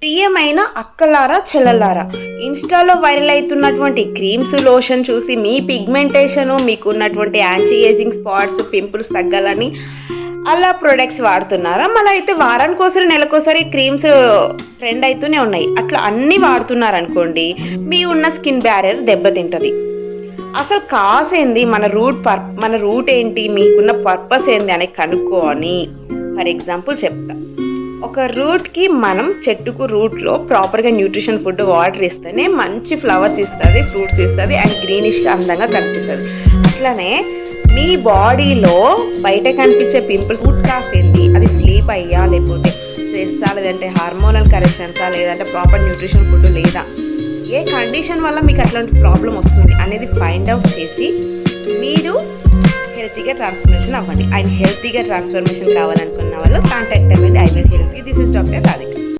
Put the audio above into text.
ప్రియమైన అక్కలారా చెల్లెలారా, ఇన్స్టాలో వైరల్ అవుతున్నటువంటి క్రీమ్స్ లోషన్ చూసి మీ పిగ్మెంటేషను మీకు ఉన్నటువంటి యాంటీ ఏజింగ్ స్పాట్స్ పింపుల్స్ తగ్గాలని అలా ప్రొడక్ట్స్ వాడుతున్నారా? మళ్ళీ అయితే వారానికోసారి నెలకోసారి క్రీమ్స్ ట్రెండ్ అవుతూనే ఉన్నాయి. అట్లా అన్నీ వాడుతున్నారనుకోండి, మీ ఉన్న స్కిన్ బ్యారియర్ దెబ్బతింటుంది. అసలు కాసేంది మన రూట్ ఏంటి, మీకున్న పర్పస్ ఏంది అని కనుక్కోని ఫర్ ఎగ్జాంపుల్ చెప్తా. ఒక రూట్కి మనం చెట్టుకు రూట్లో ప్రాపర్గా న్యూట్రిషన్ ఫుడ్ వాటర్ ఇస్తేనే మంచి ఫ్లవర్స్ ఇస్తుంది, ఫ్రూట్స్ ఇస్తుంది అండ్ గ్రీనిష్గా అందంగా కనిపిస్తుంది. అట్లనే మీ బాడీలో బయట కనిపించే పింపుల్స్ రూట్ కాస్ ఏంది, అది స్లీప్ అయ్యా, లేకపోతే స్ట్రెస్సా, లేదంటే హార్మోనల్ కరెక్షన్సా, లేదంటే ప్రాపర్ న్యూట్రిషన్ ఫుడ్ లేదా, ఏ కండిషన్ వల్ల మీకు అట్లాంటి ప్రాబ్లం వస్తుంది అనేది ఫైండ్ అవుట్ చేసి మీరు హెల్తీగా ట్రాన్స్ఫర్మేషన్ అవ్వండి. అండ్ హెల్తీగా ట్రాన్స్ఫర్మేషన్ కావాలనుకున్న వాళ్ళు కాంటాక్ట్ అవ్వండి. I will help you. This is doctor Radhika.